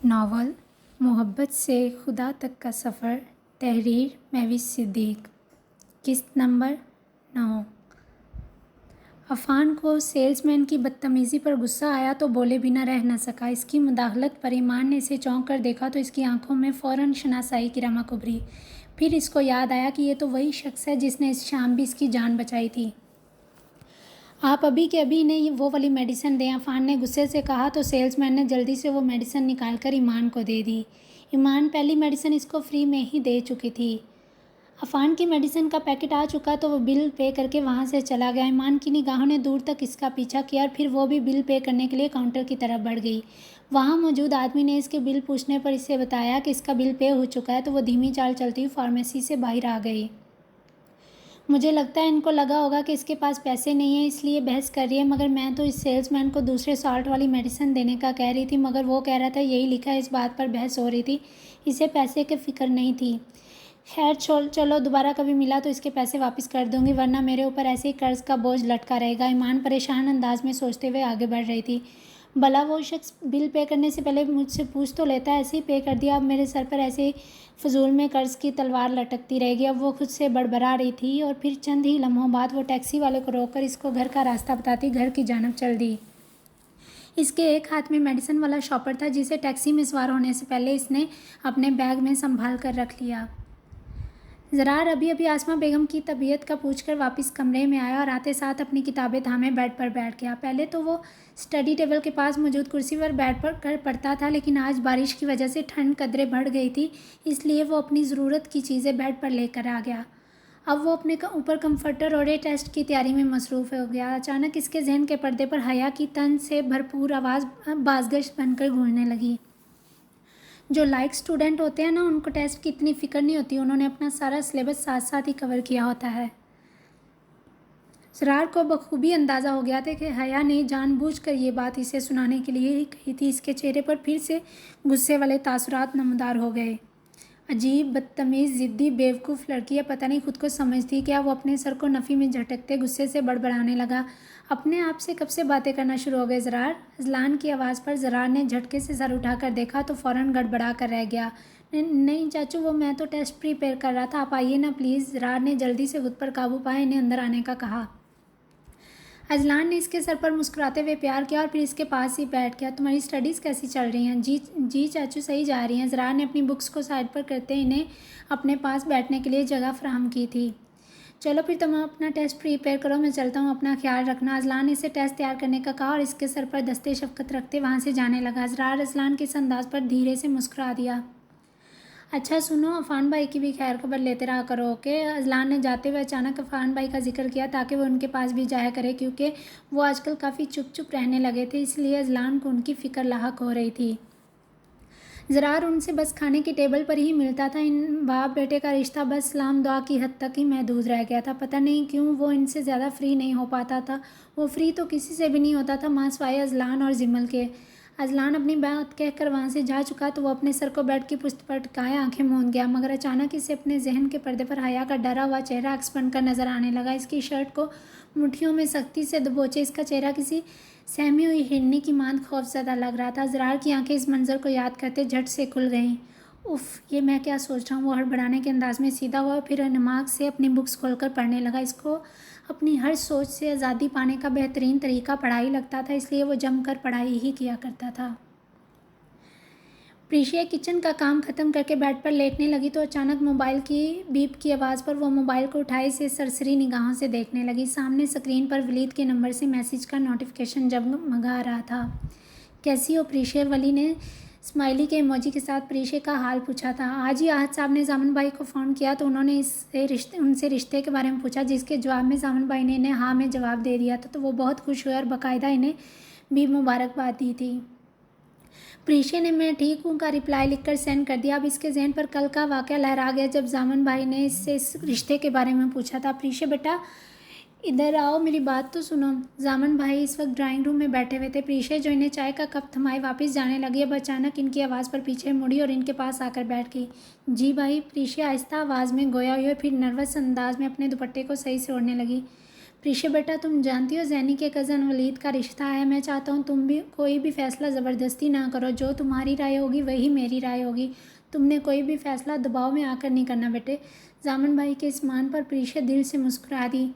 Novel मोहब्बत से खुदा तक का सफ़र, तहरीर महविश सिद्दीक। किस्त नंबर 9। अफ़ान को सेल्समैन की बदतमीज़ी पर गुस्सा आया तो बोले बिना रह न सका। इसकी मुदाखलत पर ईमान ने इसे चौंक कर देखा तो इसकी आंखों में फ़ौरन शनासाई की रमक उभरी। फिर इसको याद आया कि ये तो वही शख्स है जिसने इस शाम भी इसकी जान बचाई थी। आप अभी के अभी इन्हें वो वाली मेडिसिन दें, अफ़ान ने गुस्से से कहा तो सेल्समैन ने जल्दी से वो मेडिसिन निकाल कर ईमान को दे दी। ईमान पहली मेडिसिन इसको फ्री में ही दे चुकी थी। अफ़ान की मेडिसिन का पैकेट आ चुका तो वो बिल पे करके वहाँ से चला गया। ईमान की निगाहों ने दूर तक इसका पीछा किया और फिर वो भी बिल पे करने के लिए काउंटर की तरफ बढ़ गई। वहाँ मौजूद आदमी ने इसके बिल पूछने पर इसे बताया कि इसका बिल पे हो चुका है तो वो धीमी चाल चलती हुई फार्मेसी से बाहर आ गई। मुझे लगता है इनको लगा होगा कि इसके पास पैसे नहीं है इसलिए बहस कर रही है, मगर मैं तो इस सेल्समैन को दूसरे सॉल्ट वाली मेडिसिन देने का कह रही थी, मगर वो कह रहा था यही लिखा है। इस बात पर बहस हो रही थी, इसे पैसे की फ़िक्र नहीं थी। खैर चलो दोबारा कभी मिला तो इसके पैसे वापस कर दूंगी, वरना मेरे ऊपर ऐसे ही कर्ज़ का बोझ लटका रहेगा। ईमान परेशान अंदाज में सोचते हुए आगे बढ़ रही थी। भला वो शख्स बिल पे करने से पहले मुझसे पूछ तो लेता, ऐसे ही पे कर दिया। अब मेरे सर पर ऐसे ही फजूल में कर्ज़ की तलवार लटकती रहेगी। अब वो खुद से बड़बड़ा रही थी और फिर चंद ही लम्हों बाद वो टैक्सी वाले को रोककर इसको घर का रास्ता बताती घर की जानब चल दी। इसके एक हाथ में मेडिसिन वाला शॉपर था जिसे टैक्सी में सवार होने से पहले इसने अपने बैग में संभाल कर रख लिया। ज़रार अभी अभी आसमा बेगम की तबीयत का पूछकर वापस कमरे में आया और आते साथ अपनी किताबें थामे बेड पर बैठ गया। पहले तो वो स्टडी टेबल के पास मौजूद कुर्सी पर बैठ कर पढ़ता था, लेकिन आज बारिश की वजह से ठंड कदरे बढ़ गई थी, इसलिए वो अपनी ज़रूरत की चीज़ें बेड पर लेकर आ गया। अब वो अपने ऊपर कंफर्टर और टेस्ट की तैयारी में मसरूफ़ हो गया। अचानक इसके जहन के पर्दे पर हया की तन से भरपूर आवाज़ बाज़गश्त बनकर गूंजने लगी। जो लाइक स्टूडेंट होते हैं ना, उनको टेस्ट की इतनी फ़िक्र नहीं होती, उन्होंने अपना सारा सिलेबस साथ साथ ही कवर किया होता है। ज़रार को बखूबी अंदाज़ा हो गया था कि हया ने जानबूझकर ये बात इसे सुनाने के लिए ही कही थी। इसके चेहरे पर फिर से गुस्से वाले तासुरात नमदार हो गए। अजीब, बदतमीज़, ज़िद्दी, बेवकूफ़ लड़की है, पता नहीं खुद को समझती क्या। वो अपने सर को नफ़ी में झटकते गुस्से से बड़बड़ाने लगा। अपने आप से कब से बातें करना शुरू हो गए ज़रार? अज़लान की आवाज़ पर ज़रार ने झटके से सर उठाकर देखा तो फ़ौरन गड़बड़ा कर रह गया। नहीं चाचू, वो मैं तो टेस्ट प्रिपेयर कर रहा था, आप आइए ना प्लीज़। ज़रार ने जल्दी से खुद पर काबू पाए इन्हें अंदर आने का कहा। अज़लान ने इसके सर पर मुस्कुराते हुए प्यार किया और फिर इसके पास ही बैठ गया। तुम्हारी स्टडीज़ कैसी चल रही हैं? जी चाचू, सही जा रही हैं। ज़रार ने अपनी बुक्स को साइड पर करते इन्हें अपने पास बैठने के लिए जगह फराहम की थी। चलो फिर तुम अपना टेस्ट प्रिपेयर करो, मैं चलता हूँ, अपना ख्याल रखना। अज़लान ने इसे टेस्ट तैयार करने का कहा और इसके सर पर दस्ते शफ़क़त रखते वहाँ से जाने लगा। ज़रार अज़लान के इस अंदाज़ पर धीरे से मुस्कुरा दिया। अच्छा सुनो, अफ़ान भाई की भी खैर खबर लेते रहा करो, ओके? अज़लान ने जाते हुए अचानक अफ़ान भाई का जिक्र किया ताकि वो उनके पास भी जाया करे, क्योंकि वो आजकल काफ़ी चुप चुप रहने लगे थे, इसलिए अज़लान को उनकी फ़िक्र लाहक हो रही थी। ज़रार उनसे बस खाने की टेबल पर ही मिलता था। इन बाप बेटे का रिश्ता बस सलाम दुआ की हद तक ही महदूद रह गया था। पता नहीं क्यों वो इनसे ज़्यादा फ्री नहीं हो पाता था। वो फ्री तो किसी से भी नहीं होता था मां सिवाय अज़लान और जिमल के। अज़लान अपनी बात कहकर वहाँ से जा चुका तो वो अपने सर को बेड की पुश्त पर टिकाए आंखें मूंद गया, मगर अचानक इसे अपने जहन के पर्दे पर हया का डरा हुआ चेहरा अक्स बनकर नजर आने लगा। इसकी शर्ट को मुट्ठियों में सख्ती से दबोचे इसका चेहरा किसी सहमी हुई हिरनी की मांद खौफज़दा लग रहा था। ज़रार की आंखें इस मंजर को याद करते झट से खुल गईं। उफ़, ये मैं क्या सोच रहा हूँ? वो हड़बड़ाने के अंदाज में सीधा हुआ, फिर नमाग से अपनी बुक्स खोलकर पढ़ने लगा। इसको अपनी हर सोच से आज़ादी पाने का बेहतरीन तरीका पढ़ाई लगता था, इसलिए वो जमकर पढ़ाई ही किया करता था। प्रीशिया किचन का काम ख़त्म करके बेड पर लेटने लगी तो अचानक मोबाइल की बीप की आवाज़ पर वो मोबाइल को उठाए इसे सरसरी निगाहों से देखने लगी। सामने स्क्रीन पर वलीद के नंबर से मैसेज का नोटिफिकेशन जगमगा रहा था। कैसी हो प्रीशिया? वली ने स्माइली के इमोजी के साथ प्रीशिया का हाल पूछा था। आज ही आहत साहब ने जामन भाई को फ़ोन किया तो उन्होंने उनसे रिश्ते के बारे में पूछा, जिसके जवाब में जामन भाई ने इन्हें हाँ में जवाब दे दिया था, तो वो बहुत खुश हुए और बाकायदा इन्हें भी मुबारकबाद दी थी। प्रीशिया ने मैं ठीक हूँ का रिप्लाई लिखकर सेंड कर दिया। अब इसके जहन पर कल का वाक़या लहरा गया जब जामन भाई ने इससे इस रिश्ते के बारे में पूछा था। प्रीशिया बेटा इधर आओ, मेरी बात तो सुनो। जामन भाई इस वक्त ड्राइंग रूम में बैठे हुए थे। प्रीशिया जो इन्हें चाय का कप थमाए वापस जाने लगी, अब अचानक इनकी आवाज़ पर पीछे मुड़ी और इनके पास आकर बैठ गई। जी भाई, प्रीशिया आहिस्ता आवाज़ में गोया हुई और फिर नर्वस अंदाज में अपने दुपट्टे को सही से ओढ़ने लगी। प्रीशा बेटा, तुम जानती हो ज़ैनी के कज़न वलीद का रिश्ता है। मैं चाहता हूँ तुम भी कोई भी फ़ैसला ज़बरदस्ती ना करो। जो तुम्हारी राय होगी वही मेरी राय होगी। तुमने कोई भी फ़ैसला दबाव में आकर नहीं करना बेटे। जामन भाई के इस मान पर प्रीशा दिल से मुस्कुरा दी।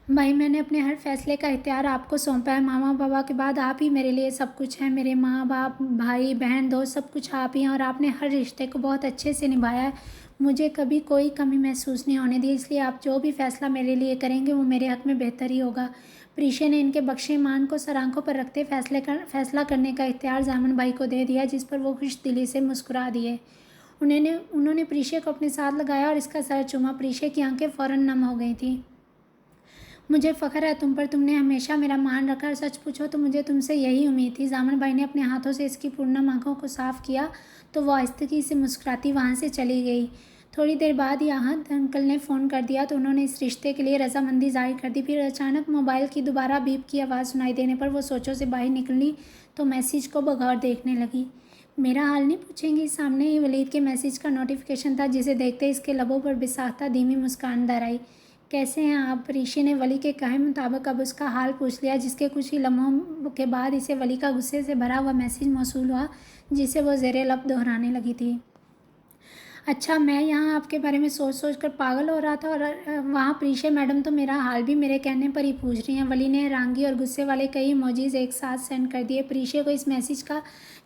भाई, मैंने अपने हर फैसले का इख्तियार आपको सौंपा है। मामा बाबा के बाद आप ही मेरे लिए सब कुछ हैं। मेरे माँ बाप, भाई बहन, दोस्त, सब कुछ आप ही हैं और आपने हर रिश्ते को बहुत अच्छे से निभाया है। मुझे कभी कोई कमी महसूस नहीं होने दी, इसलिए आप जो भी फैसला मेरे लिए करेंगे वो मेरे हक़ में बेहतर ही होगा। प्रीशा ने इनके बख्शे मान को सर आंखों पर रखते फैसला करने का इख्तियार जामन भाई को दे दिया, जिस पर वो खुश दिली से मुस्कुरा दिए। उन्होंने प्रीशा को अपने साथ लगाया और इसका सर चूमा। प्रीशा की आंखें फ़ौरन नम हो गई थीं। मुझे फ़ख्र है तुम पर, तुमने हमेशा मेरा मान रखा और सच पूछो तो मुझे तुमसे यही उम्मीद थी। जामन भाई ने अपने हाथों से इसकी पूर्णम आँखों को साफ़ किया तो वो आहिस्तगी से मुस्कुराती वहाँ से चली गई। थोड़ी देर बाद यहाँ अंकल ने फ़ोन कर दिया तो उन्होंने इस रिश्ते के लिए रजामंदी जाहिर कर दी। फिर अचानक मोबाइल की दोबारा बीप की आवाज़ सुनाई देने पर वो सोचों से बाहर निकली तो मैसेज को बगौर देखने लगी। मेरा हाल नहीं पूछेंगी। सामने ही वलीद के मैसेज का नोटिफिकेशन था, जिसे देखते इसके लबों पर बिसाख्ता धीमी मुस्कान दर आई। कैसे हैं आप? ऋषि ने वली के कहे मुताबिक अब उसका हाल पूछ लिया, जिसके कुछ ही लम्हों के बाद इसे वली का गुस्से से भरा हुआ मैसेज मौसूल हुआ, जिसे वो ज़ेरे लब दोहराने लगी थी। अच्छा, मैं यहाँ आपके बारे में सोच कर पागल हो रहा था और वहाँ प्रीशा मैडम तो मेरा हाल भी मेरे कहने पर ही पूछ रही हैं। वली ने हैरानगी और गुस्से वाले कई इमोजीज एक साथ सेंड कर दिए। प्रीशा को इस मैसेज का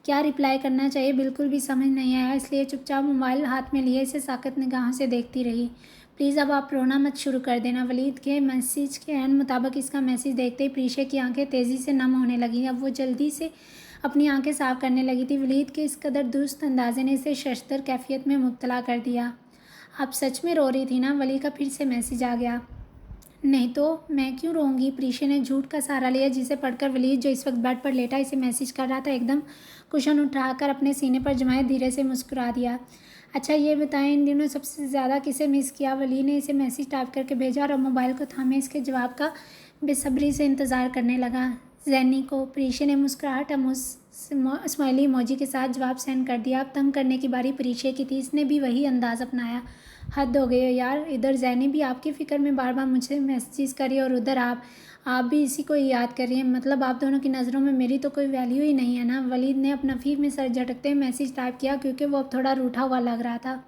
क्या रिप्लाई करना चाहिए बिल्कुल भी समझ नहीं आया, इसलिए चुपचाप मोबाइल हाथ में लिए इसे साकत निगाहों से देखती रही। प्लीज़ अब आप रोना मत शुरू कर देना। वलीद के मैसेज के एन मुताबिक इसका मैसेज देखते ही प्रीशा की आंखें तेज़ी से नम होने लगीं। अब वो जल्दी से अपनी आंखें साफ करने लगी थी। वलीद के इस कदर दुरुस्त अंदाजे ने इसे शर्तर कैफियत में मुब्तला कर दिया। आप सच में रो रही थी ना? वली का फिर से मैसेज आ गया। नहीं तो मैं क्यों रोऊंगी? प्रीशा ने झूठ का सहारा लिया, जिसे पढ़कर वलीद, जो इस वक्त बेड पर लेटा इसे मैसेज कर रहा था, एकदम कुशन उठाकर अपने सीने पर जमाए धीरे से मुस्कुरा दिया। अच्छा ये बताएं, इन दिनों सबसे ज़्यादा किसे मिस किया? वली ने इसे मैसेज टाइप करके भेजा और मोबाइल को थामे इसके जवाब का बेसब्री से इंतज़ार करने लगा। ज़ैनी को। प्रीशा ने मुस्कुराहट स्माइली इमोजी के साथ जवाब सेंड कर दिया। अब तंग करने की बारी प्रीशा की थी। इसने भी वही अंदाज़ अपनाया। हद हो गई है यार, इधर ज़ैनी भी आपकी फ़िक्र में बार बार मुझे मैसेज करी और उधर आप भी इसी को ही याद कर रही हैं। मतलब आप दोनों की नज़रों में मेरी तो कोई वैल्यू ही नहीं है ना? वलीद ने अपना फीक में सर झटकते हुए मैसेज टाइप किया, क्योंकि वो अब थोड़ा रूठा हुआ लग रहा था।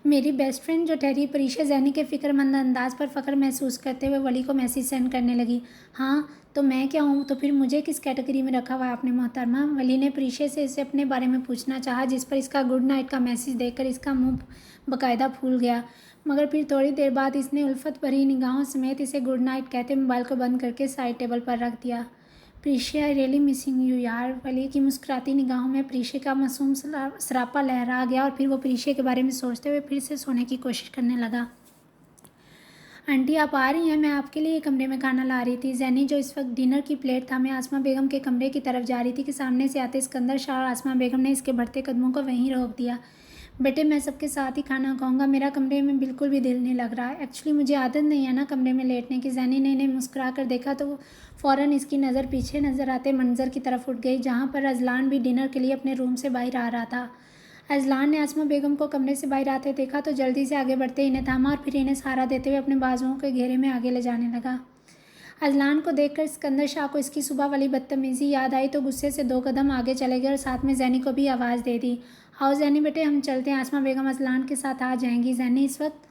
मेरी बेस्ट फ्रेंड जो ठहरी। प्रीशा ज़ैनी के फ़िक्रमंद अंदाज़ पर फ़ख्र महसूस करते हुए वली को मैसेज सेंड करने लगी। हाँ तो मैं क्या हूँ? तो फिर मुझे किस कैटेगरी में रखा हुआ है आपने मोहतरमा? वली ने प्रीशा से इसे अपने बारे में पूछना चाहा, जिस पर इसका गुड नाइट का मैसेज देखकर इसका मुंह बाकायदा फूल गया। मगर फिर थोड़ी देर बाद इसने उल्फत भरी निगाहों समेत इसे गुड नाइट कहते मोबाइल को बंद करके साइड टेबल पर रख दिया। Prisha, I really missing you यार। वली की मुस्कुराती निगाहों में प्रीशा का मासूम सरापा लहरा गया और फिर वो प्रीशा के बारे में सोचते हुए फिर से सोने की कोशिश करने लगा। आंटी आप आ रही हैं? मैं आपके लिए कमरे में खाना ला रही थी। ज़ैनी, जो इस वक्त डिनर की प्लेट थामे आसमा बेगम के कमरे की तरफ जा रही थी, कि सामने से आते सिकंदर शाह और आसमा बेगम ने इसके बढ़ते कदमों को वहीं रोक दिया। बेटे, मैं सबके साथ ही खाना खाऊंगा। मेरा कमरे में बिल्कुल भी दिल नहीं लग रहा। एक्चुअली मुझे आदत नहीं है ना कमरे में लेटने की। ज़ैनी ने इन्हें मुस्कुरा कर देखा तो फ़ौरन इसकी नज़र पीछे नज़र आते मंजर की तरफ उठ गई, जहाँ पर अजलान भी डिनर के लिए अपने रूम से बाहर आ रहा था। अजलान ने आसमा बेगम को कमरे से बाहर आते देखा तो जल्दी से आगे बढ़ते इन्हें थामा और फिर इन्हें सहारा देते हुए अपने बाजुओं के घेरे में आगे ले जाने लगा। अजलान को देखकर सिकंदर शाह को इसकी सुबह वाली बदतमीज़ी याद आई तो गुस्से से 2 कदम आगे चले गए और साथ में ज़ैनी को भी आवाज़ दे दी। आओ ज़ैनी बेटे, हम चलते हैं। आसमा बेगम अजलान के साथ आ जाएंगी। ज़ैनी इस वक्त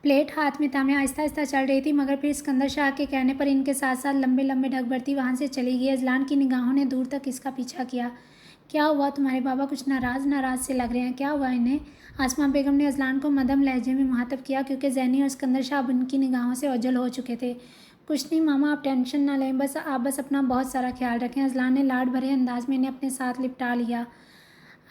प्लेट हाथ में थामे आहिस्ता आहिस्ता चल रही थी, मगर फिर सिकंदर शाह के कहने पर इनके साथ साथ लंबे लंबे ढक बढ़ती वहाँ से चली गई। अजलान की निगाहों ने दूर तक इसका पीछा किया। क्या हुआ? तुम्हारे बाबा कुछ नाराज़ से लग रहे हैं। क्या हुआ इन्हें? आसमा बेगम ने अजलान को मदम लहजे में मुखातब किया, क्योंकि ज़ैनी और सिकंदर शाह उनकी निगाहों से ओझल हो चुके थे। कुछ नहीं मामा, आप टेंशन ना लें, आप बस अपना बहुत सारा ख्याल रखें। अजलान ने लाड भरे अंदाज में इन्हें अपने साथ लिपटा लिया।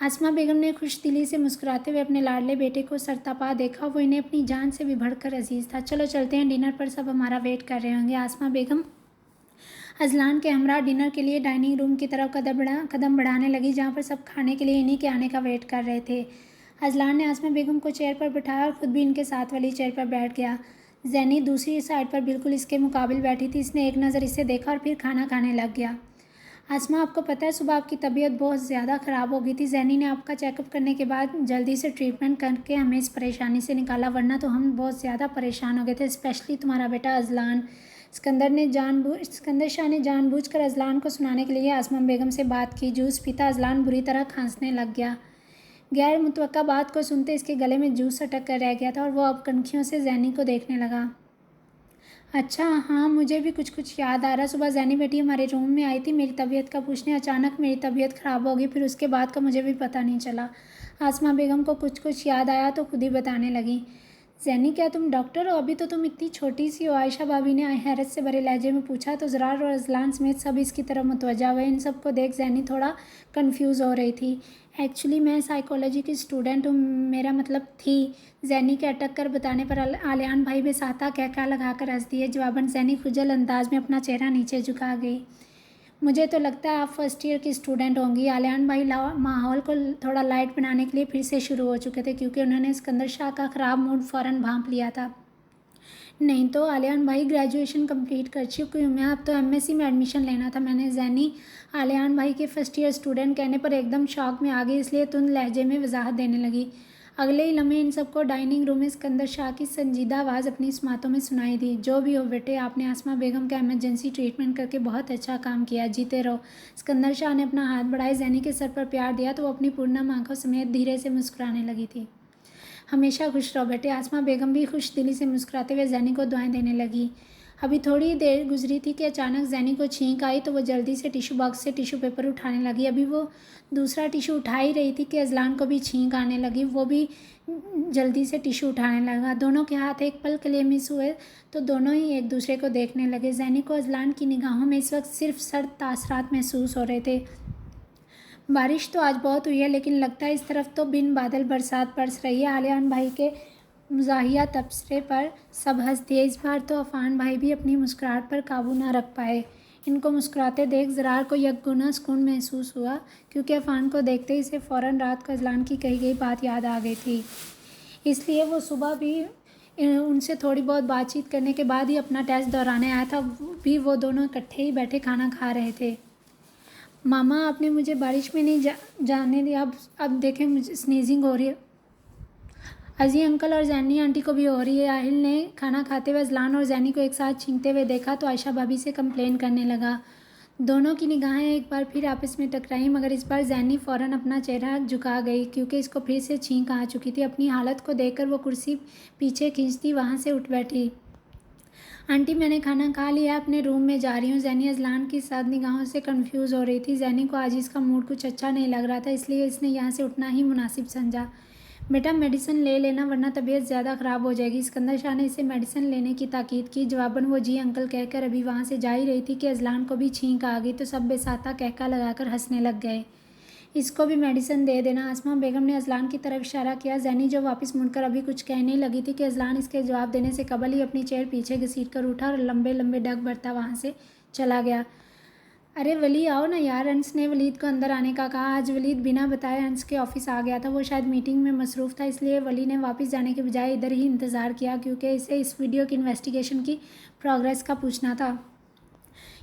आसमा बेगम ने खुश दिली से मुस्कुराते हुए अपने लाडले बेटे को सरतपा देखा। वो इन्हें अपनी जान से भी बढ़कर अजीज़ था। चलो चलते हैं, डिनर पर सब हमारा वेट कर रहे होंगे। आसमा बेगम अजलान के हमरा डिनर के लिए डाइनिंग रूम की तरफ कदम बढ़ाने लगी, जहाँ पर सब खाने के लिए इन्हीं के आने का वेट कर रहे थे। अजलान ने आसमा बेगम को चेयर पर बिठाया और ख़ुद भी इनके साथ वाली चेयर पर बैठ गया। ज़ैनी दूसरी साइड पर बिल्कुल इसके मुकाबिल बैठी थी। इसने एक नज़र इसे देखा और फिर खाना खाने लग गया। आसमा, आपको पता है सुबह आपकी तबीयत बहुत ज़्यादा ख़राब हो गई थी। जैनी ने आपका चेकअप करने के बाद जल्दी से ट्रीटमेंट करके हमें इस परेशानी से निकाला, वरना तो हम बहुत ज़्यादा परेशान हो गए थे, स्पेशली तुम्हारा बेटा अज़लान। सिकंदर शाह ने जानबूझकर अज़लान को सुनाने के लिए आसमा बेगम से बात की। जूस पीता अज़लान बुरी तरह खांसने लग गया। गैर मुतवक्का बात को सुनते इसके गले में जूस अटक कर रह गया था और वो अब कनखियों से जैनी को देखने लगा। अच्छा हाँ, मुझे भी कुछ कुछ याद आ रहा। सुबह जैनी बेटी हमारे रूम में आई थी मेरी तबीयत का पूछने। अचानक मेरी तबीयत ख़राब हो गई, फिर उसके बाद का मुझे भी पता नहीं चला। आसमा बेगम को कुछ कुछ याद आया तो खुद ही बताने लगी। जैनी, क्या तुम डॉक्टर हो? अभी तो तुम इतनी छोटी सी हो। आयशा भाभी ने हैरत से भरे लहजे में पूछा तो ज़रार और अज़लान समेत सब इसकी तरफ मुतवज्जा हुए। इन सबको देख जैनी थोड़ा कन्फ्यूज़ हो रही थी। एक्चुअली मैं साइकोलॉजी की स्टूडेंट हूँ, मेरा मतलब थी। जैनी के अटक कर बताने पर आलियान भाई बेसाता कहका लगाकर हंस दिए। जवाबन जैनी खुजल अंदाज में अपना चेहरा नीचे झुका गई। मुझे तो लगता है आप फर्स्ट ईयर की स्टूडेंट होंगी। आलियान भाई माहौल को थोड़ा लाइट बनाने के लिए फिर से शुरू हो चुके थे, क्योंकि उन्होंने सिकंदर शाह का ख़राब मूड फ़ौरन भांप लिया था। नहीं तो आलियान भाई, ग्रेजुएशन कंप्लीट कर चुकी हूँ मैं, अब तो एमएससी में एडमिशन लेना था मैंने। जैनी आलियान भाई के फर्स्ट ईयर स्टूडेंट कहने पर एकदम शॉक में आ गई, इसलिए तुन लहजे में वजाहत देने लगी। अगले ही लम्हे इन सबको डाइनिंग रूम में सिकंदर शाह की संजीदा आवाज़ अपनी समातों में सुनाई दी। जो भी हो बेटे, आपने आसमा बेगम का इमरजेंसी ट्रीटमेंट करके बहुत अच्छा काम किया, जीते रहो। सिकंदर शाह ने अपना हाथ बढ़ाए जैनी के सर पर प्यार दिया तो वो अपनी पूर्णम आंखों समेत धीरे से मुस्कुराने लगी थी। हमेशा खुश रहो बेटे। आसमा बेगम भी खुश दिली से मुस्कुराते हुए जैनी को दुआएं देने लगी। अभी थोड़ी देर गुजरी थी कि अचानक जैनी को छींक आई तो वो जल्दी से टिश्यू बॉक्स से टिश्यू पेपर उठाने लगी। अभी वो दूसरा टिश्यू उठा ही रही थी कि अज़लान को भी छींक आने लगी। वो भी जल्दी से टिश्यू उठाने लगा। दोनों के हाथ एक पल के लिए मिस हुए तो दोनों ही एक दूसरे को देखने लगे। जैनी को अज़लान की निगाहों में इस वक्त सिर्फ सर्द तासरात महसूस हो रहे थे। बारिश तो आज बहुत हुई है, लेकिन लगता है इस तरफ तो बिन बादल बरसात बरस रही है। आलियान भाई के मज़ाहिया तबसरे पर सब हंस दिए। इस बार तो अफ़ान भाई भी अपनी मुस्कुराहट पर काबू ना रख पाए। इनको मुस्कुराते देख ज़रार को यकगुना सुकून महसूस हुआ, क्योंकि अफ़ान को देखते ही इसे फ़ौरन रात को अज़लान की कही गई बात याद आ गई थी। इसलिए वो सुबह भी उनसे थोड़ी बहुत बातचीत करने के बाद ही अपना टेस्ट दोहराने आया था। भी वो दोनों इकट्ठे ही बैठे खाना खा रहे थे। मामा, आपने मुझे बारिश में नहीं जाने दिया। अब देखें, मुझे स्नीजिंग हो रही है। अजी अंकल और जैनी आंटी को भी हो रही है। आहिल ने खाना खाते हुए अज़लान और जैनी को एक साथ छींकते हुए देखा तो आयशा भाभी से कंप्लेन करने लगा। दोनों की निगाहें एक बार फिर आपस में टकराईं, मगर इस बार जैनी फ़ौरन अपना चेहरा झुका गई, क्योंकि इसको फिर से छींक आ चुकी थी। अपनी हालत को देखकर वो कुर्सी पीछे खींचती वहाँ से उठ बैठी। आंटी, मैंने खाना खा लिया, अपने रूम में जा रही हूँ। जैनी अज़लान की साथ निगाहों से कंफ्यूज हो रही थी। जैनी को आज इसका मूड कुछ अच्छा नहीं लग रहा था, इसलिए इसने यहाँ से उठना ही मुनासिब समझा। बेटा, मेडिसिन ले लेना, वरना तबीयत ज़्यादा ख़राब हो जाएगी। सिकंदर शाह ने इसे मेडिसिन लेने की ताकीद की। जवाबन वो जी अंकल कहकर अभी वहाँ से जा ही रही थी कि अज़लान को भी छींक आ गई तो सब बेसाता कहका लगाकर हंसने लग गए। इसको भी मेडिसिन दे देना। आसमा बेगम ने अज़लान की तरफ इशारा किया। जैनी जो वापस मुड़कर अभी कुछ कहने लगी थी कि अज़लान इसके जवाब देने से कबल ही अपनी चेयर पीछे घसीट कर उठा और लंबे लंबे डग भरता वहाँ से चला गया। अरे वली, आओ ना यार। अंस ने वलीद को अंदर आने का कहा। आज वलीद बिना बताए अंस के ऑफिस आ गया था। वो शायद मीटिंग में मसरूफ़ था, इसलिए वली ने वापस जाने के बजाय इधर ही इंतज़ार किया, क्योंकि इसे इस वीडियो की इन्वेस्टिगेशन की प्रोग्रेस का पूछना था।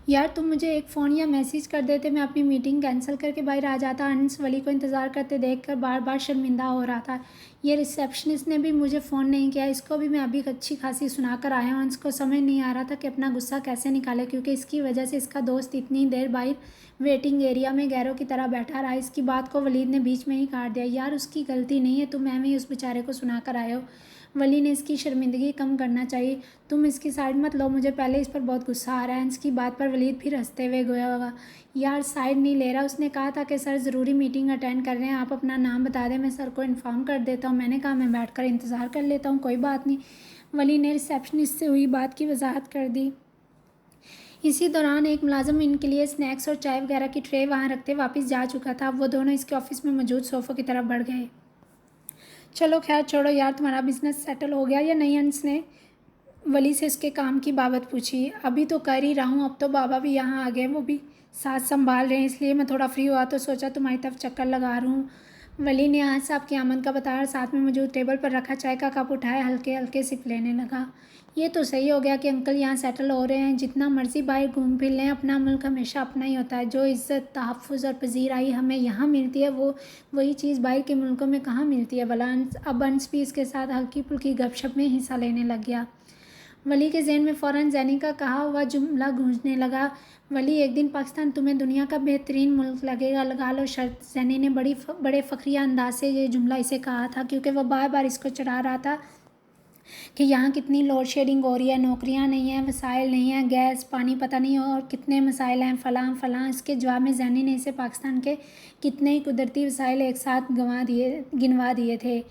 यार, तुम मुझे एक फ़ोन या मैसेज कर देते, मैं अपनी मीटिंग कैंसिल करके बाहर आ जाता। अंस वली को इंतज़ार करते देखकर बार बार शर्मिंदा हो रहा था। ये रिसेप्शनिस्ट ने भी मुझे फ़ोन नहीं किया, इसको भी मैं अभी अच्छी खासी सुना कर आया हूँ। अंस को समझ नहीं आ रहा था कि अपना गुस्सा कैसे निकाले, क्योंकि इसकी वजह से इसका दोस्त इतनी देर बाहर वेटिंग एरिया में गैरों की तरह बैठा रहा। इसकी बात को वलीद ने बीच में ही काट दिया। यार, उसकी गलती नहीं है, तुम एवं ही उस बेचारे को सुना कर आए हो। वली ने इसकी शर्मिंदगी कम करना चाहिए। तुम इसकी साइड मत लो, मुझे पहले इस पर बहुत गुस्सा आ रहा है। इसकी बात पर वलीद फिर हंसते हुए गया होगा। यार, साइड नहीं ले रहा। उसने कहा था कि सर ज़रूरी मीटिंग अटेंड कर रहे हैं, आप अपना नाम बता दें, मैं सर को इन्फॉर्म कर देता हूँ। मैंने कहा मैं बैठकर इंतज़ार कर लेता हूँ, कोई बात नहीं। वली ने रिसेप्शनिस्ट से हुई बात की वजाहत कर दी। इसी दौरान एक मुलाजिम इनके लिए स्नैक्स और चाय वगैरह की ट्रे वहाँ रखते वापस जा चुका था। वो दोनों इसके ऑफिस में मौजूद सोफ़ों की तरफ बढ़ गए। चलो खैर छोड़ो यार, तुम्हारा बिज़नेस सेटल हो गया या नहीं? अंस ने वली से उसके काम की बाबत पूछी। अभी तो कर ही रहा हूँ, अब तो बाबा भी यहाँ आ गए, वो भी साथ संभाल रहे हैं, इसलिए मैं थोड़ा फ्री हुआ तो सोचा तुम्हारी तरफ चक्कर लगा रहा हूँ। वली ने आज साहब की आमद का बताया और साथ में मौजूद टेबल पर रखा चाय का कप उठाया, हल्के हल्के सिप लेने लगा। ये तो सही हो गया कि अंकल यहाँ सेटल हो रहे हैं, जितना मर्जी बाहर घूम फिर लें, अपना मुल्क हमेशा अपना ही होता है। जो इज़्ज़त, तहफ़्फ़ुज़ और पजीराई हमें यहाँ मिलती है, वो वही चीज़ बाहर के मुल्कों में कहाँ मिलती है भला। अब अंस भी इसके साथ हल्की फुल्की गपशप में हिस्सा लेने लग गया। वली के ज़हन में फ़ौरन ज़ैनी का कहा हुआ जुमला गूंजने लगा, वली एक दिन पाकिस्तान तुम्हें दुनिया का बेहतरीन मुल्क लगेगा, लगा लो शर्त। ज़ैनी ने बड़े फ़ख्रिया अंदाज से ये जुमला इसे कहा था, क्योंकि वह बार बार इसको चढ़ा रहा था कि यहाँ कितनी लोड शेडिंग हो रही है, नौकरियाँ नहीं हैं, वसाइल नहीं हैं, गैस पानी पता नहीं हो और कितने मसाइल हैं, फ़लाँ फ़लाँ। इसके जवाब में ज़ैनी ने इसे पाकिस्तान के कितने ही कुदरती वसाइल एक साथ गिनवा दिए थे।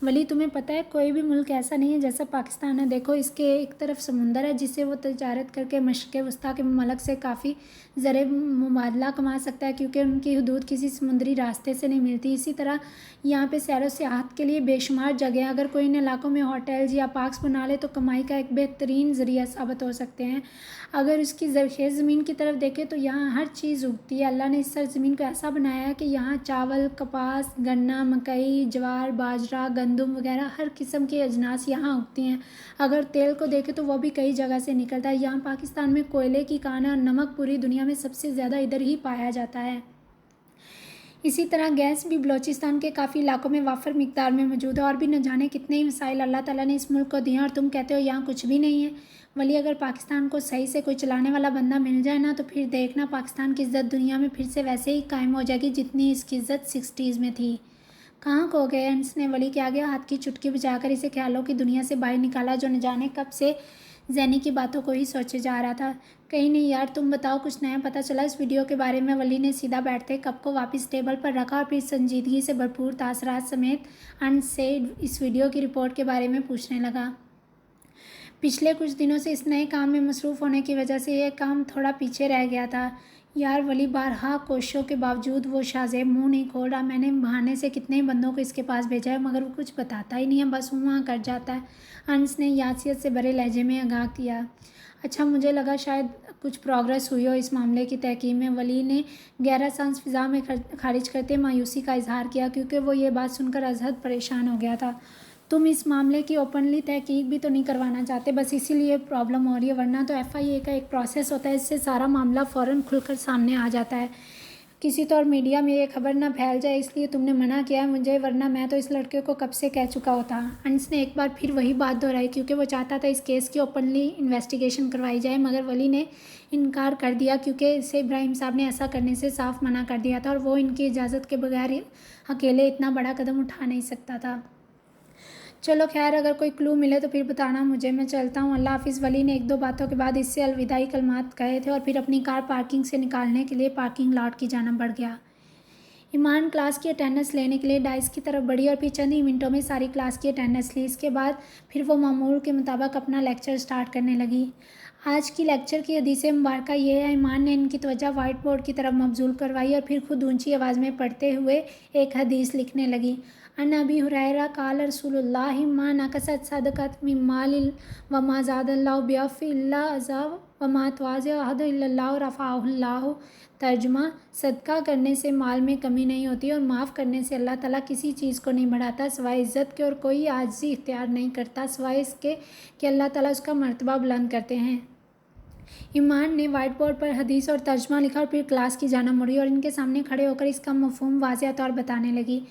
वली तुम्हें पता है, कोई भी मुल्क ऐसा नहीं है जैसा पाकिस्तान है। देखो, इसके एक तरफ समुंदर है जिससे वो तजारत करके मशरिक़ वस्ता के ममलक से काफ़ी ज़र मुबादला कमा सकता है, क्योंकि उनकी हदूद किसी समुद्री रास्ते से नहीं मिलती। इसी तरह यहाँ पे सैर व सियाहत के लिए बेशुमार जगह हैं। अगर कोई इन इलाकों में होटल्स या पार्क्स बना ले तो कमाई का एक बेहतरीन ज़रिया साबित हो सकते हैं। अगर उसकी ज़रख़ेज़ ज़मीन की तरफ देखें तो यहाँ हर चीज़ उगती है। अल्लाह ने इस सरज़मीन को ऐसा बनाया है कि यहाँ चावल, कपास, गन्ना, मकई, ज्वार, बाजरा, गंदम वगैरह हर किस्म की अजनास यहाँ उगती हैं। अगर तेल को देखें तो वह भी कई जगह से निकलता है। यहाँ पाकिस्तान में कोयले की खान और नमक पूरी दुनिया में सबसे ज़्यादा इधर ही पाया जाता है। इसी तरह गैस भी बलूचिस्तान के काफ़ी इलाकों में वाफर मिकदार में मौजूद है। और भी न जाने कितने ही मसाइल अल्लाह ताला ने इस मुल्क को दिए और तुम कहते हो यहाँ कुछ भी नहीं है। वली, अगर पाकिस्तान को सही से कोई चलाने वाला बंदा मिल जाए ना, तो फिर देखना पाकिस्तान की इज़्ज़त दुनिया में फिर से वैसे ही कायम हो जाएगी जितनी इसकी इज़्ज़त 60s में थी। कहाँ खो गए? अंस ने वली के आगे हाथ की चुटकी बजाकर इसे ख्यालों की दुनिया से बाहर निकाला, जो न जाने कब से ज़ैनी की बातों को ही सोचे जा रहा था। कहीं नहीं यार, तुम बताओ, कुछ नया पता चला इस वीडियो के बारे में? वली ने सीधा बैठते कप को वापस टेबल पर रखा और फिर संजीदगी से भरपूर तासरात समेत अंस से इस वीडियो की रिपोर्ट के बारे में पूछने लगा। पिछले कुछ दिनों से इस नए काम में मसरूफ़ होने की वजह से यह काम थोड़ा पीछे रह गया था। यार वली, बारहा कोशिशों के बावजूद वो शाज़ेब मुंह नहीं खोल रहा। मैंने बहाने से कितने ही बंदों को इसके पास भेजा है, मगर वो कुछ बताता ही नहीं है, बस वहाँ कर जाता है। अंस ने यासियत से भरे लहजे में आगाह किया। अच्छा, मुझे लगा शायद कुछ प्रोग्रेस हुई हो इस मामले की तहकीक में। वली ने गहरा सांस फिज़ा में खारिज करते मायूसी का इजहार किया, क्योंकि वो ये बात सुनकर अजहद परेशान हो गया था। तुम इस मामले की ओपनली तहकीक भी तो नहीं करवाना चाहते, बस इसीलिए प्रॉब्लम हो रही है? वरना तो FIA का एक प्रोसेस होता है, इससे सारा मामला फ़ौरन खुलकर सामने आ जाता है। किसी तो और मीडिया में ये खबर ना फैल जाए, इसलिए तुमने मना किया है मुझे, वरना मैं तो इस लड़के को कब से कह चुका होता। अंस ने एक बार फिर वही बात दोहराई, क्योंकि वो चाहता था इस केस की ओपनली इन्वेस्टिगेशन करवाई जाए, मगर वली ने इनकार कर दिया, क्योंकि इसे इब्राहिम साहब ने ऐसा करने से साफ मना कर दिया था और वो इनकी इजाज़त के बगैर अकेले इतना बड़ा कदम उठा नहीं सकता था। चलो खैर, अगर कोई क्लू मिले तो फिर बताना मुझे, मैं चलता हूँ, अल्लाह हाफिज़। वली ने एक दो बातों के बाद इससे अलविदाई कलमात कहे थे और फिर अपनी कार पार्किंग से निकालने के लिए पार्किंग लॉट की जाना बढ़ गया। ईमान क्लास की अटेंडेंस लेने के लिए डाइस की तरफ बढ़ी और फिर चंद ही मिनटों में सारी क्लास की अटेंडेंस ली। इसके बाद फिर वो मामूल के मुताबिक अपना लेक्चर स्टार्ट करने लगी। आज की लेक्चर की हदीस मुबारक ये है। ईमान ने इनकी तवज्जो वाइट बोर्ड की तरफ मबजूल करवाई और फिर खुद ऊंची आवाज़ में पढ़ते हुए एक हदीस लिखने लगी। अन अबी हुरैरा काल रसूलुल्लाहि मा नकसत सदक़त मिन मालिल व मा ज़ादल्लाहु बिअफ़्फ़ि इल्ला अज़ा व मा तवाज़ा अहद इल्लल्लाहु रफ़अहुल्लाहु। तर्जुमा, सदका करने से माल में कमी नहीं होती और माफ़ करने से अल्लाह ताला किसी चीज़ को नहीं बढ़ाता सिवाय इज़्ज़त के, और कोई आजिज़ी इख्तियार नहीं करता सिवाय इसके कि अल्लाह ताला उसका मर्तबा बुलंद करते हैं। ईमान ने वाइट बोर्ड पर हदीस और तर्जुमा लिखा और फिर क्लास की जाना मुड़ी और इनके सामने खड़े होकर इसका मफ़हूम वाज़ेह तौर बताने लगी।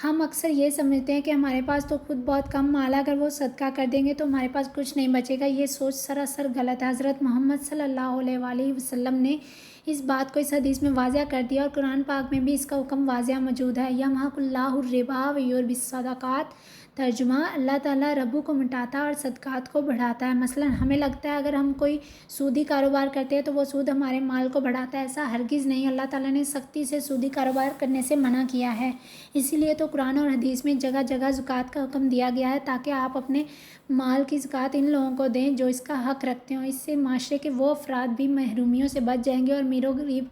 हम अक्सर ये समझते हैं कि हमारे पास तो खुद बहुत कम माल है, अगर वो सदका कर देंगे तो हमारे पास कुछ नहीं बचेगा। ये सोच सरासर गलत है। हज़रत मोहम्मद सल्लल्लाहु अलैहि वसल्लम ने इस बात को इस हदीस में वाज़ेह कर दिया और कुरान पाक में भी इसका हुक्म वाज़ेह मौजूद है। यमहकुल्लाहु रिबा व युर्बिस सदक़ात। तर्जुमा, अल्लाह ताला रबू को मिटाता है और सदक़ात को बढ़ाता है। मसलन हमें लगता है अगर हम कोई सूदी कारोबार करते हैं तो वो सूद हमारे माल को बढ़ाता है, ऐसा हरगिज़ नहीं। अल्लाह ताला ने सख्ती से सूदी कारोबार करने से मना किया है। इसीलिए तो कुरान और हदीस में जगह जगह ज़कात का हुक्म दिया गया है, ताकि आप अपने माल की ज़कात इन लोगों को दें जो इसका हक़ रखते हों। इससे माशरे के वो अफराद भी महरूमियों से बच जाएंगे और मीरों गरीब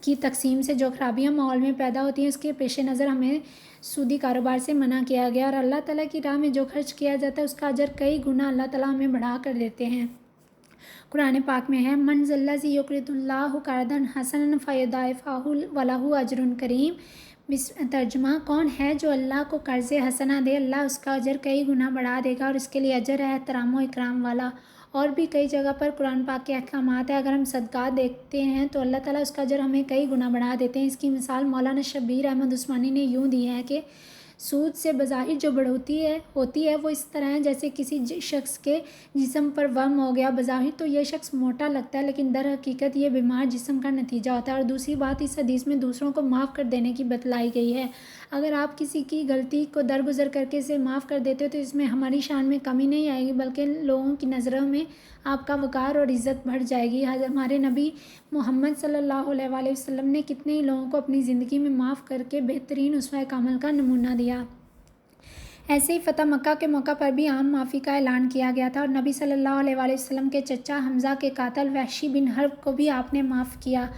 की तकसीम से जो खराबियाँ माहौल में पैदा होती हैं, उसके पेश नज़र हमें सूदी कारोबार से मना किया गया। और अल्लाह ताला की राह में जो खर्च किया जाता है उसका अजर कई गुना अल्लाह ताला हमें बढ़ा कर देते हैं। कुरान पाक में है, मन ज़ल्लज़ी युक़रिदुल्लाह क़र्ज़न हसनन फ़युज़ाइफ़हु वलहु अजरुन करीम। तर्जुमा, कौन है जो अल्लाह को कर्ज़ हसना दे, अल्लाह उसका अजर कई गुना बढ़ा देगा और उसके लिए अजर है एहतराम इकराम वाला। और भी कई जगह पर कुरान पाक के अहकामात है, अगर हम सदका देखते हैं तो अल्लाह ताला उसका अजर हमें कई गुना बढ़ा देते हैं। इसकी मिसाल मौलाना शब्बीर अहमद उस्मानी ने यूँ दी है कि सूद से बज़ाहिर जो बढ़ोतरी होती है वो इस तरह है जैसे किसी शख्स के जिस्म पर वहम हो गया। बज़ाहिर तो यह शख्स मोटा लगता है, लेकिन दर हकीकत ये बीमार जिस्म का नतीजा होता है। और दूसरी बात, इस हदीस में दूसरों को माफ़ कर देने की बतलाई गई है। अगर आप किसी की गलती को दरगुजर करके इसे माफ़ कर देते हो तो इसमें हमारी शान में कमी नहीं आएगी, बल्कि लोगों की नज़रों में आपका वक़ार और इज़्ज़त बढ़ जाएगी। हमारे नबी मोहम्मद सल्लल्लाहु अलैहि वसल्लम ने कितने ही लोगों को अपनी ज़िंदगी में माफ़ करके बेहतरीन उसवा कामल का नमूना दिया। ऐसे ही फ़तह मक्का के मौका पर भी आम माफ़ी का ऐलान किया गया था और नबी सल्लल्लाहु अलैहि वसल्लम के चचा हमज़ा के कातिल वहशी बिन हर्ब को भी आपने माफ़ किया।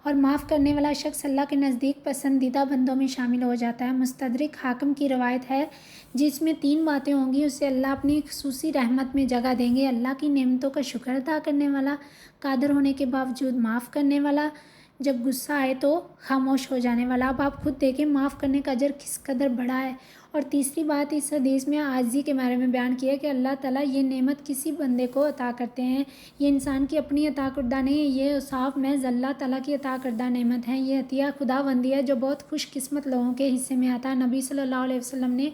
और माफ़ करने वाला शख्स अल्लाह के नज़दीक पसंदीदा बंदों में शामिल हो जाता है। मुस्तदरिक हाकिम की रवायत है जिसमें 3 बातें होंगी, उसे अल्लाह अपनी खुसूसी रहमत में जगह देंगे। अल्लाह की नेमतों का शुक्र अदा करने वाला, कादिर होने के बावजूद माफ़ करने वाला, जब गुस्सा आए तो खामोश हो जाने वाला। अब आप खुद देखें माफ़ करने का अजर किस कदर बड़ा है। और तीसरी बात, इस हदीस में आजिज़ी के बारे में बयान किया कि अल्लाह ताला ये नेमत किसी बंदे को अता करते हैं, ये इंसान की अपनी अता करदा नहीं है, ये साफ महज अल्लाह ताला की अता करदा नेमत है। ये अतिया खुदाबंदी है जो बहुत खुशकिस्मत लोगों के हिस्से में आता है। नबी सल्लल्लाहु अलैहि वसल्लम ने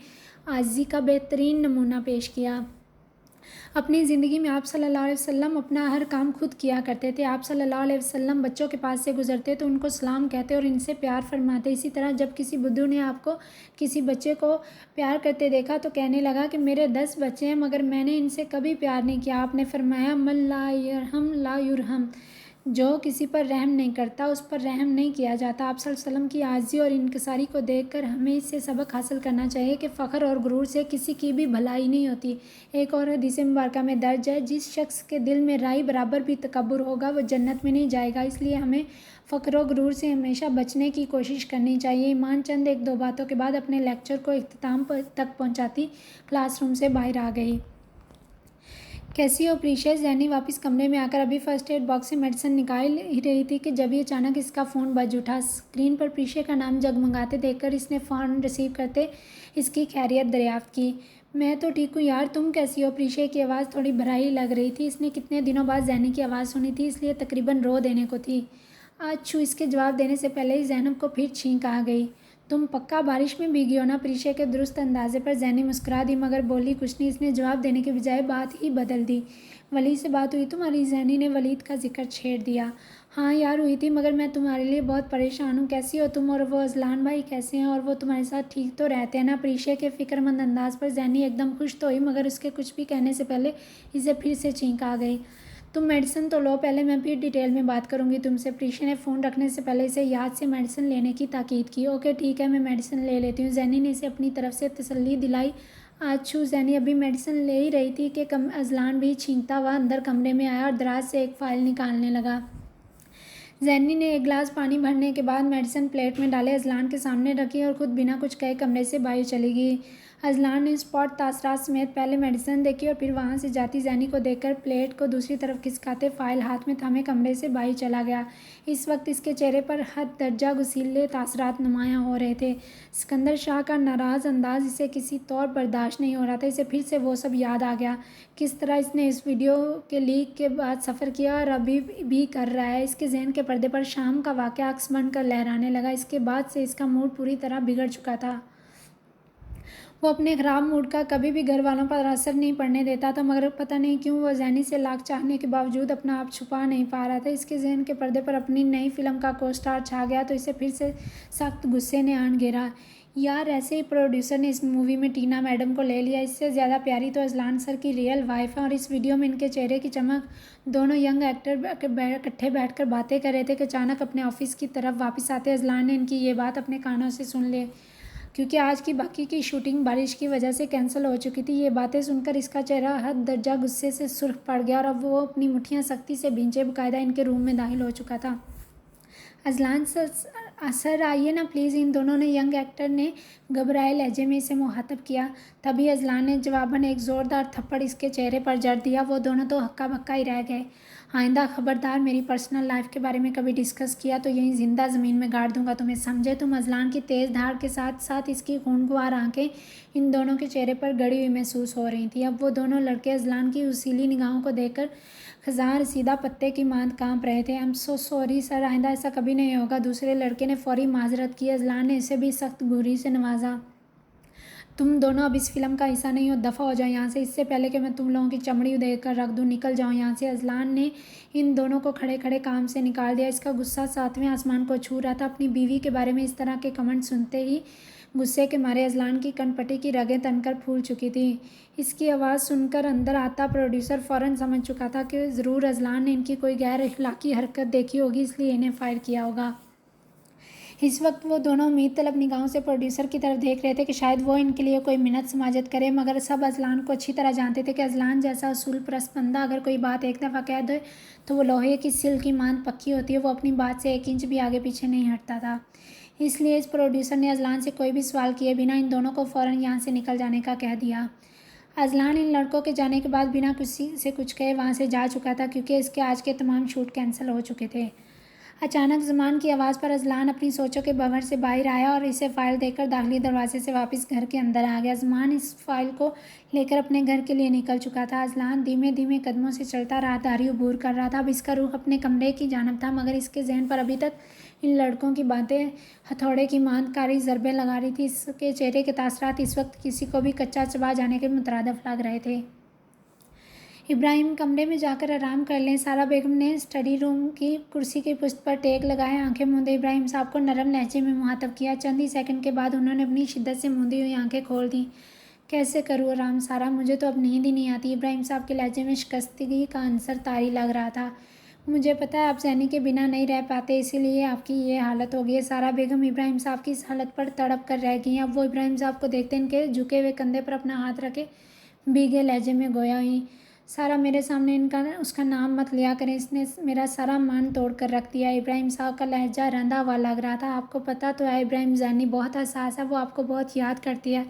आजिज़ी का बेहतरीन नमूना पेश किया। अपनी ज़िंदगी में आप सल्लल्लाहु अलैहि वसल्लम अपना हर काम खुद किया करते थे। आप सल्लल्लाहु अलैहि वसल्लम बच्चों के पास से गुजरते तो उनको सलाम कहते और इनसे प्यार फरमाते। इसी तरह जब किसी बुद्धू ने आपको किसी बच्चे को प्यार करते देखा तो कहने लगा कि मेरे 10 बच्चे हैं मगर मैंने इनसे कभी प्यार नहीं किया। आपने फरमाया, मन ला यरहम ला युरहम, जो किसी पर रहम नहीं करता उस पर रहम नहीं किया जाता। आप सल्लल्लाहु अलैहि वसल्लम की आजिज़ी और इनकिसारी को देखकर हमें इससे सबक हासिल करना चाहिए कि फ़ख्र और गुरूर से किसी की भी भलाई नहीं होती। एक और हदीस मुबारक में दर्ज है, जिस शख्स के दिल में राई बराबर भी तकब्बुर होगा वो जन्नत में नहीं जाएगा। इसलिए हमें फ़ख्र और गुरूर से हमेशा बचने की कोशिश करनी चाहिए। ईमान चंद 1-2 बातों के बाद अपने लेक्चर को इख्तिताम तक पहुँचाती क्लासरूम से बाहर आ गई। कैसी हो प्रीशियस? जैनी वापस कमरे में आकर अभी फर्स्ट एड बॉक्स से मेडिसिन निकाल ही रही थी कि जब ही अचानक इसका फ़ोन बज उठा। स्क्रीन पर प्रीशिया का नाम जगमगाते देखकर इसने फ़ोन रिसीव करते इसकी खैरियत दरियाफ्त की। मैं तो ठीक हूँ यार, तुम कैसी हो? प्रीशिया की आवाज़ थोड़ी भराई लग रही थी। इसने कितने दिनों बाद जैनी की आवाज़ सुनी थी, इसलिए तकरीबन रो देने को थी। अच्छू, इसके जवाब देने से पहले ही ज़ैनब को फिर छींक आ गई। तुम पक्का बारिश में भीगी हो ना? प्रीशिया के दुरुस्त अंदाजे पर जैनी मुस्कुरा दी मगर बोली कुछ नहीं। इसने जवाब देने के बजाय बात ही बदल दी। वलीद से बात हुई तुम्हारी? जैनी ने वलीद का जिक्र छेड़ दिया। हाँ यार हुई थी, मगर मैं तुम्हारे लिए बहुत परेशान हूँ। कैसी हो तुम? और वो अजलान भाई कैसे हैं? और वो तुम्हारे साथ ठीक तो रहते हैं ना? प्रीशिया के फ़िक्रमंद अंदाज पर जैनी एकदम खुश तो हुई मगर उसके कुछ भी कहने से पहले इसे फिर से छींक आ गई। तुम मेडिसिन तो लो पहले, मैं फिर डिटेल में बात करूंगी तुमसे। प्रीशिया ने फ़ोन रखने से पहले इसे याद से मेडिसिन लेने की ताकीद की। ओके ठीक है, मैं मेडिसिन ले लेती हूँ। जैनी ने इसे अपनी तरफ से तसल्ली दिलाई। अच्छू, जैनी अभी मेडिसिन ले ही रही थी कि अजलान भी छींकता हुआ अंदर कमरे में आया और दराज से एक फ़ाइल निकालने लगा। जैनी ने एक गिलास पानी भरने के बाद मेडिसिन प्लेट में डाले अजलान के सामने रखी और ख़ुद बिना कुछ कहे कमरे से बाहर चली गई। अजलान ने स्पॉट तासरात समेत पहले मेडिसिन देखी और फिर वहाँ से जाती जैनी को देखकर प्लेट को दूसरी तरफ खिसकाते फ़ाइल हाथ में थामे कमरे से बाहर चला गया। इस वक्त इसके चेहरे पर हद दर्जा गुस्सीले तासरात नुमायाँ हो रहे थे। सिकंदर शाह का नाराज़ अंदाज इसे किसी तौर बर्दाश्त नहीं हो रहा था। इसे फिर से वो सब याद आ गया, किस तरह इसने इस वीडियो के लीक के बाद सफ़र किया और अभी भी कर रहा है। इसके जहन के पर्दे पर शाम का वाक़या अक्स बनकर लहराने लगा। इसके बाद से इसका मूड पूरी तरह बिगड़ चुका था। वो अपने ख़राब मूड का कभी भी घर वालों पर असर नहीं पड़ने देता था, मगर पता नहीं क्यों वह जैनी से लाख चाहने के बावजूद अपना आप छुपा नहीं पा रहा था। इसके जहन के पर्दे पर अपनी नई फिल्म का को स्टार छा गया तो इसे फिर से सख्त गुस्से ने आन घेरा। यार ऐसे ही प्रोड्यूसर ने इस मूवी में टीना मैडम को ले लिया, इससे ज़्यादा प्यारी तो अजलान सर की रियल वाइफ है। और इस वीडियो में इनके चेहरे की चमक, दोनों यंग एक्टर इकट्ठे बैठकर बातें कर रहे थे कि अचानक अपने ऑफिस की तरफ वापस आते अजलान ने इनकी ये बात अपने कानों से सुन ली, क्योंकि आज की बाकी की शूटिंग बारिश की वजह से कैंसिल हो चुकी थी। ये बातें सुनकर इसका चेहरा हद दर्जा गुस्से से सुर्ख पड़ गया और अब वो अपनी मुट्ठियाँ सख्ती से भींचे बकायदा इनके रूम में दाखिल हो चुका था। सर आइए ना प्लीज़, इन दोनों ने यंग एक्टर ने घबराए लहजे में इसे मुखातब किया। तभी अजलान ने जवाबन एक ज़ोरदार थप्पड़ इसके चेहरे पर जड़ दिया। वो दोनों तो हक्का बक्का ही रह गए। आइंदा खबरदार मेरी पर्सनल लाइफ के बारे में कभी डिस्कस किया तो यहीं ज़िंदा ज़मीन में गाड़ दूंगा तुम्हें, समझे तुम। अजलान की तेज़ धार के साथ साथ इसकी खूनखुआर आंखें इन दोनों के चेहरे पर गड़ी हुई महसूस हो रही थी। अब वो दोनों लड़के अजलान की उसीली निगाहों को देखकर खज़ां रसीदा पत्ते की मांद कांप रहे थे। I am so sorry sir, आइंदा ऐसा कभी नहीं होगा। दूसरे लड़के ने फौरी माजरत की। अजलान ने इसे भी सख्त घूरी से नवाजा। तुम दोनों अब इस फिल्म का हिस्सा नहीं हो, दफ़ा हो जाओ यहाँ से, इससे पहले कि मैं तुम लोगों की चमड़ी उधेड़ कर रख दूँ। निकल जाओ यहाँ से। अजलान ने इन दोनों को खड़े खड़े काम से निकाल दिया। इसका गुस्सा सातवें आसमान को छू रहा था। अपनी बीवी के बारे में इस तरह के कमेंट सुनते ही गुस्से के मारे अजलान की कनपटी की रगें तनकर फूल चुकी थी। इसकी आवाज़ सुनकर अंदर आता प्रोड्यूसर फ़ौरन समझ चुका था कि ज़रूर अजलान ने इनकी कोई गैर अखलाकी हरकत देखी होगी, इसलिए इन्हें फायर किया होगा। इस वक्त वो दोनों उम्मीद तलब निगाहों से प्रोड्यूसर की तरफ देख रहे थे कि शायद वो इनके लिए कोई मिन्नत समाजत करे, मगर सब अजलान को अच्छी तरह जानते थे कि अजलान जैसा असूल परस्त बंदा अगर कोई बात एक दफ़ा कह दे तो वो लोहे की सिल की मांद पक्की होती है। वो अपनी बात से 1 इंच भी आगे पीछे नहीं हटता था। इसलिए इस प्रोड्यूसर ने अजलान से कोई भी सवाल किए बिना इन दोनों को फ़ौरन यहाँ से निकल जाने का कह दिया। अजलान इन लड़कों के जाने के बाद बिना किसी से कुछ कहे वहाँ से जा चुका था, क्योंकि इसके आज के तमाम शूट कैंसिल हो चुके थे। अचानक ज़मान की आवाज़ पर अजलान अपनी सोचों के भंवर से बाहर आया और इसे फ़ाइल देकर दाखिली दरवाजे से वापस घर के अंदर आ गया। ज़मान इस फाइल को लेकर अपने घर के लिए निकल चुका था। अजलान धीमे धीमे कदमों से चलता राहदारी अबूर कर रहा था। अब इसका रुख अपने कमरे की जानब था, मगर इसके जहन पर अभी तक इन लड़कों की बातें हथौड़े की मांदकारी ज़रबे लगा रही थी। इसके चेहरे के तासरात इस वक्त किसी को भी कच्चा चबा जाने के मुतरादिफ लग रहे थे। इब्राहिम, कमरे में जाकर आराम कर लें। सारा बेगम ने स्टडी रूम की कुर्सी की पुश्त पर टेक लगाए आंखें मूंदे इब्राहिम साहब को नरम लहजे में मुखातब किया। चंद ही सेकंड के बाद उन्होंने अपनी शिद्दत से मूंदी हुई आंखें खोल दी। कैसे करूँ आराम सारा, मुझे तो अब नींद ही नहीं आती। इब्राहिम साहब के लहजे में शिकस्तगी का अंसर तारी लग रहा था। मुझे पता है आप जैनी के बिना नहीं रह पाते, इसीलिए आपकी ये हालत हो गई है। सारा बेगम इब्राहिम साहब की इस हालत पर तड़प कर रह गई। अब वो इब्राहिम साहब को देखते इनके झुके हुए कंधे पर अपना हाथ रखे भीगे लहजे में गोया हुई। सारा, मेरे सामने इनका उसका नाम मत लिया करें, इसने मेरा सारा मान तोड़ कर रख दिया। इब्राहिम साहब का लहजा रंधा हुआ लग रहा था। आपको पता तो है इब्राहिम, जैनी बहुत हसास है, वो आपको बहुत याद करती है।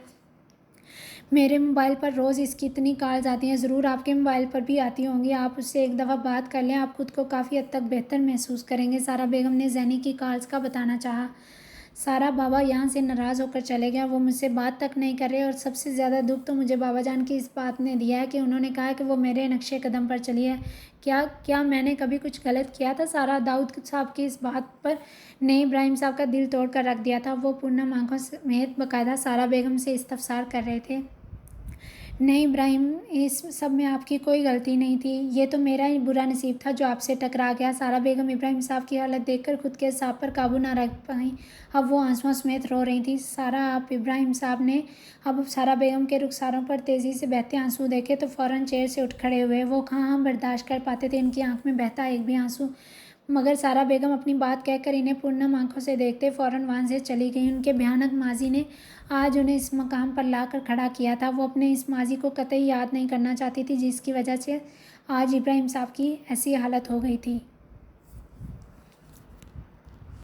मेरे मोबाइल पर रोज़ इसकी इतनी कॉल्स आती हैं, ज़रूर आपके मोबाइल पर भी आती होंगी। आप उससे एक दफ़ा बात कर लें, आप खुद को काफ़ी हद तक बेहतर महसूस करेंगे। सारा बेगम ने जैनी की कॉल्स का बताना चाहा। सारा, बाबा यहाँ से नाराज़ होकर चले गया, वो मुझसे बात तक नहीं कर रहे, और सबसे ज़्यादा दुख तो मुझे बाबा जान की इस बात ने दिया है कि उन्होंने कहा है कि वो मेरे नक्शे कदम पर चली है। क्या मैंने कभी कुछ गलत किया था? सारा, दाऊद साहब की इस बात पर ने इब्राहिम साहब का दिल तोड़ कर रख दिया था। वो पूर्णम आंखों समेत बाकायदा सारा बेगम से इस्तफसार कर रहे थे। नहीं इब्राहिम, इस सब में आपकी कोई गलती नहीं थी, ये तो मेरा ही बुरा नसीब था जो आपसे टकरा गया। सारा बेगम इब्राहिम साहब की हालत देखकर खुद के साहब पर काबू ना रख पाई। अब वो आंसुओं समेत रो रही थी। सारा, आप इब्राहिम साहब ने अब सारा बेगम के रुखसारों पर तेज़ी से बहते आंसू देखे तो फ़ौरन चेयर से उठ खड़े हुए। वो कहाँ बर्दाश्त कर पाते थे इनकी आंख में बहता एक भी आंसू, मगर सारा बेगम अपनी बात कहकर इन्हें पूर्णम आंखों से देखते फ़ौरन वहाँ से चली गई। उनके भयानक माजी ने आज उन्हें इस मकाम पर लाकर खड़ा किया था। वो अपने इस माजी को कतई याद नहीं करना चाहती थी, जिसकी वजह से आज इब्राहिम साहब की ऐसी हालत हो गई थी।